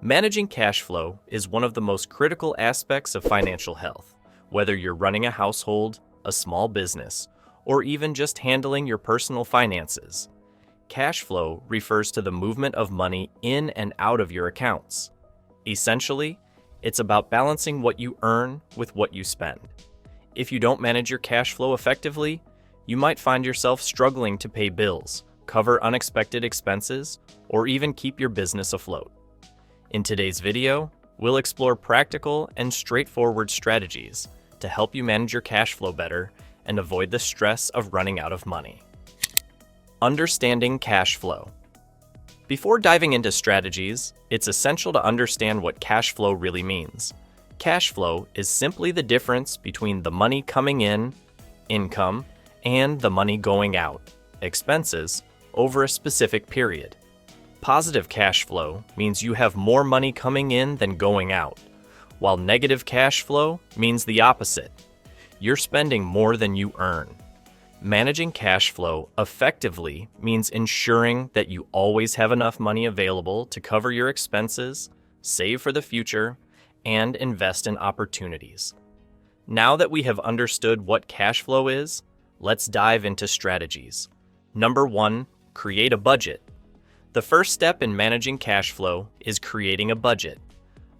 Managing cash flow is one of the most critical aspects of financial health, whether you're running a household, a small business, or even just handling your personal finances. Cash flow refers to the movement of money in and out of your accounts. Essentially, it's about balancing what you earn with what you spend. If you don't manage your cash flow effectively, you might find yourself struggling to pay bills, cover unexpected expenses, or even keep your business afloat. In today's video, we'll explore practical and straightforward strategies to help you manage your cash flow better and avoid the stress of running out of money. Understanding cash flow. Before diving into strategies, it's essential to understand what cash flow really means. Cash flow is simply the difference between the money coming in, income, and the money going out, expenses, over a specific period. Positive cash flow means you have more money coming in than going out, while negative cash flow means the opposite. You're spending more than you earn. Managing cash flow effectively means ensuring that you always have enough money available to cover your expenses, save for the future, and invest in opportunities. Now that we have understood what cash flow is, let's dive into strategies. Number 1, create a budget. The first step in managing cash flow is creating a budget.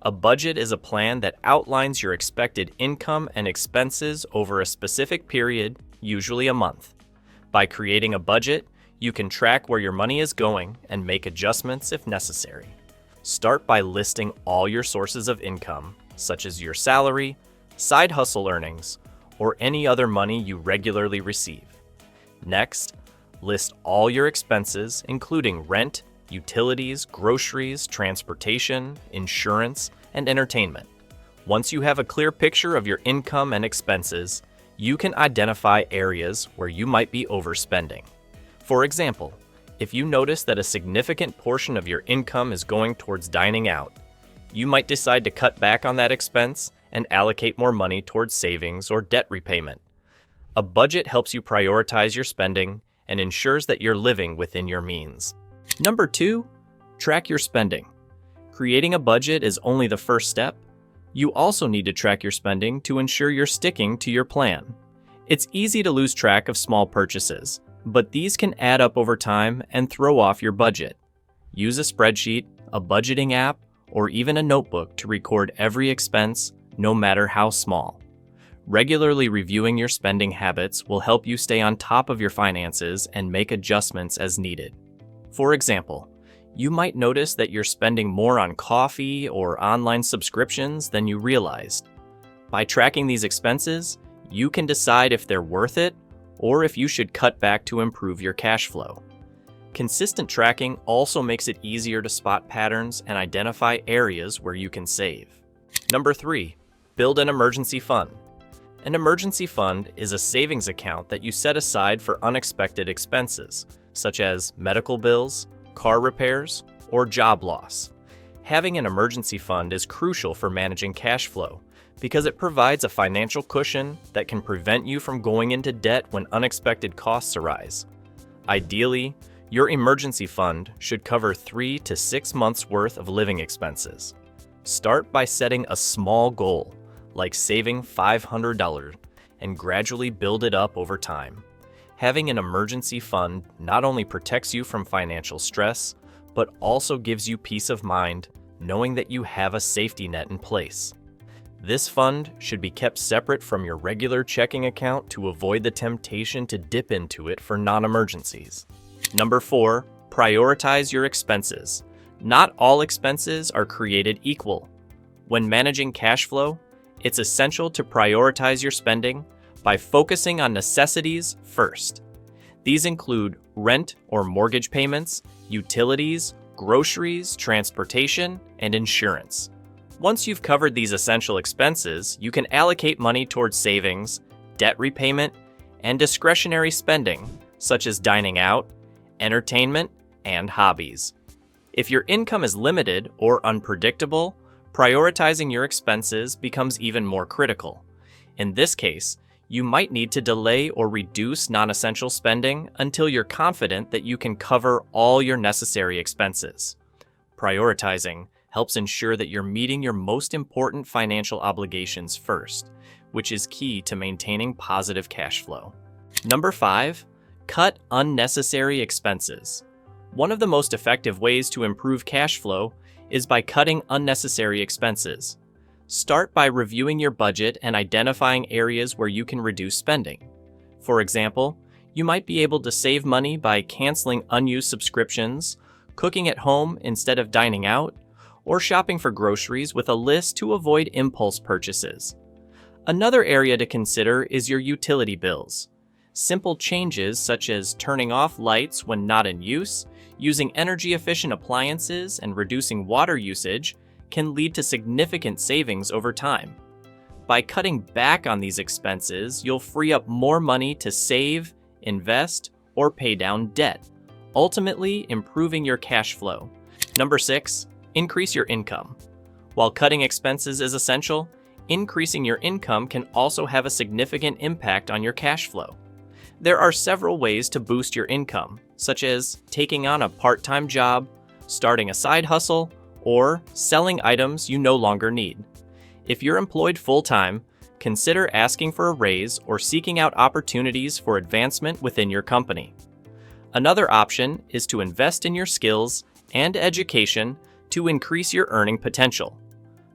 A budget is a plan that outlines your expected income and expenses over a specific period, usually a month. By creating a budget, you can track where your money is going and make adjustments if necessary. Start by listing all your sources of income, such as your salary, side hustle earnings, or any other money you regularly receive. Next, list all your expenses, including rent, utilities, groceries, transportation, insurance, and entertainment. Once you have a clear picture of your income and expenses, you can identify areas where you might be overspending. For example, if you notice that a significant portion of your income is going towards dining out, you might decide to cut back on that expense and allocate more money towards savings or debt repayment. A budget helps you prioritize your spending and ensures that you're living within your means. Number 2, track your spending. Creating a budget is only the first step. You also need to track your spending to ensure you're sticking to your plan. It's easy to lose track of small purchases, but these can add up over time and throw off your budget. Use a spreadsheet, a budgeting app, or even a notebook to record every expense, no matter how small. Regularly reviewing your spending habits will help you stay on top of your finances and make adjustments as needed. For example, you might notice that you're spending more on coffee or online subscriptions than you realized. By tracking these expenses, you can decide if they're worth it or if you should cut back to improve your cash flow. Consistent tracking also makes it easier to spot patterns and identify areas where you can save. Number 3, build an emergency fund. An emergency fund is a savings account that you set aside for unexpected expenses, such as medical bills, car repairs, or job loss. Having an emergency fund is crucial for managing cash flow because it provides a financial cushion that can prevent you from going into debt when unexpected costs arise. Ideally, your emergency fund should cover 3 to 6 months' worth of living expenses. Start by setting a small goal, like saving $500, and gradually build it up over time. Having an emergency fund not only protects you from financial stress, but also gives you peace of mind knowing that you have a safety net in place. This fund should be kept separate from your regular checking account to avoid the temptation to dip into it for non-emergencies. Number 4, prioritize your expenses. Not all expenses are created equal. When managing cash flow, it's essential to prioritize your spending by focusing on necessities first. These include rent or mortgage payments, utilities, groceries, transportation, and insurance. Once you've covered these essential expenses, you can allocate money towards savings, debt repayment, and discretionary spending, such as dining out, entertainment, and hobbies. If your income is limited or unpredictable, prioritizing your expenses becomes even more critical. In this case, you might need to delay or reduce non-essential spending until you're confident that you can cover all your necessary expenses. Prioritizing helps ensure that you're meeting your most important financial obligations first, which is key to maintaining positive cash flow. Number 5, cut unnecessary expenses. One of the most effective ways to improve cash flow is by cutting unnecessary expenses. Start by reviewing your budget and identifying areas where you can reduce spending. For example, you might be able to save money by canceling unused subscriptions, cooking at home instead of dining out, or shopping for groceries with a list to avoid impulse purchases. Another area to consider is your utility bills. Simple changes such as turning off lights when not in use, using energy-efficient appliances, and reducing water usage can lead to significant savings over time. By cutting back on these expenses, you'll free up more money to save, invest, or pay down debt, ultimately improving your cash flow. Number 6, increase your income. While cutting expenses is essential, increasing your income can also have a significant impact on your cash flow. There are several ways to boost your income, such as taking on a part-time job, starting a side hustle, or selling items you no longer need. If you're employed full-time, consider asking for a raise or seeking out opportunities for advancement within your company. Another option is to invest in your skills and education to increase your earning potential.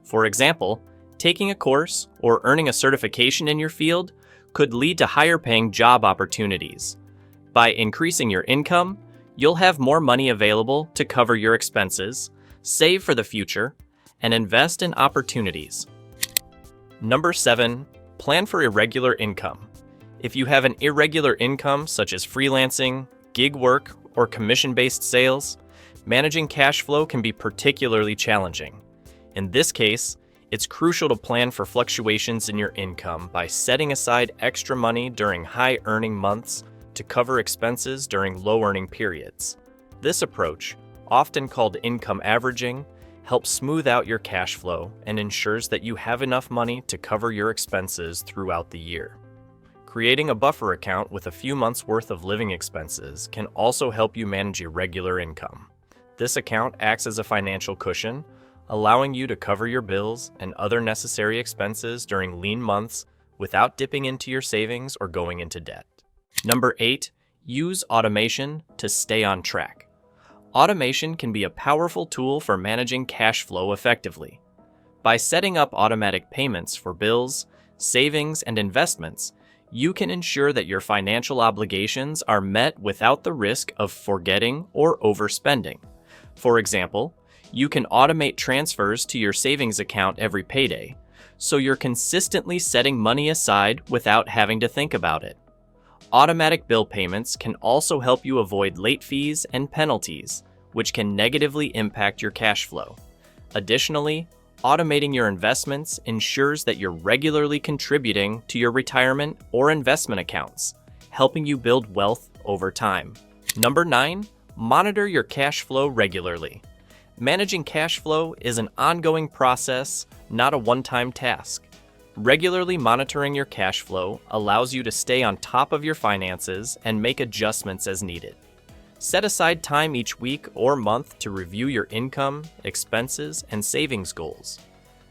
For example, taking a course or earning a certification in your field could lead to higher-paying job opportunities. By increasing your income, you'll have more money available to cover your expenses, save for the future, and invest in opportunities. Number 7, plan for irregular income. If you have an irregular income such as freelancing, gig work, or commission-based sales, managing cash flow can be particularly challenging. In this case, it's crucial to plan for fluctuations in your income by setting aside extra money during high-earning months to cover expenses during low-earning periods. This approach, often called income averaging, helps smooth out your cash flow and ensures that you have enough money to cover your expenses throughout the year. Creating a buffer account with a few months' worth of living expenses can also help you manage irregular income. This account acts as a financial cushion, allowing you to cover your bills and other necessary expenses during lean months without dipping into your savings or going into debt. Number 8, use automation to stay on track. Automation can be a powerful tool for managing cash flow effectively. By setting up automatic payments for bills, savings, and investments, you can ensure that your financial obligations are met without the risk of forgetting or overspending. For example, you can automate transfers to your savings account every payday, so you're consistently setting money aside without having to think about it. Automatic bill payments can also help you avoid late fees and penalties, which can negatively impact your cash flow. Additionally, automating your investments ensures that you're regularly contributing to your retirement or investment accounts, helping you build wealth over time. Number 9, monitor your cash flow regularly. Managing cash flow is an ongoing process, not a one-time task. Regularly monitoring your cash flow allows you to stay on top of your finances and make adjustments as needed. Set aside time each week or month to review your income, expenses, and savings goals.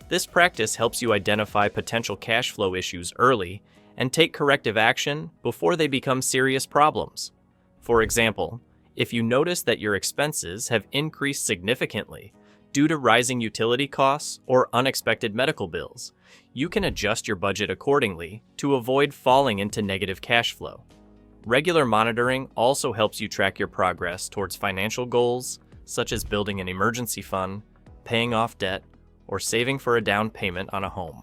This practice helps you identify potential cash flow issues early and take corrective action before they become serious problems. For example, if you notice that your expenses have increased significantly due to rising utility costs or unexpected medical bills, you can adjust your budget accordingly to avoid falling into negative cash flow. Regular monitoring also helps you track your progress towards financial goals, such as building an emergency fund, paying off debt, or saving for a down payment on a home.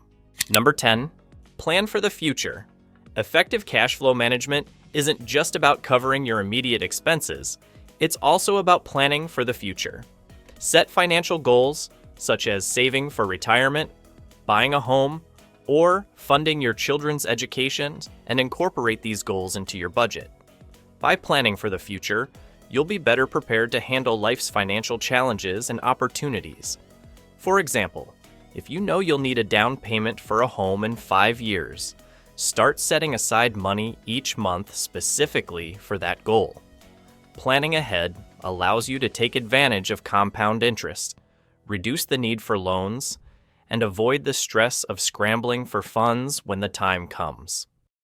Number 10, plan for the future. Effective cash flow management isn't just about covering your immediate expenses, it's also about planning for the future. Set financial goals, such as saving for retirement, buying a home, or funding your children's education, and incorporate these goals into your budget. By planning for the future, you'll be better prepared to handle life's financial challenges and opportunities. For example, if you know you'll need a down payment for a home in 5 years, start setting aside money each month specifically for that goal. Planning ahead allows you to take advantage of compound interest, reduce the need for loans, and avoid the stress of scrambling for funds when the time comes.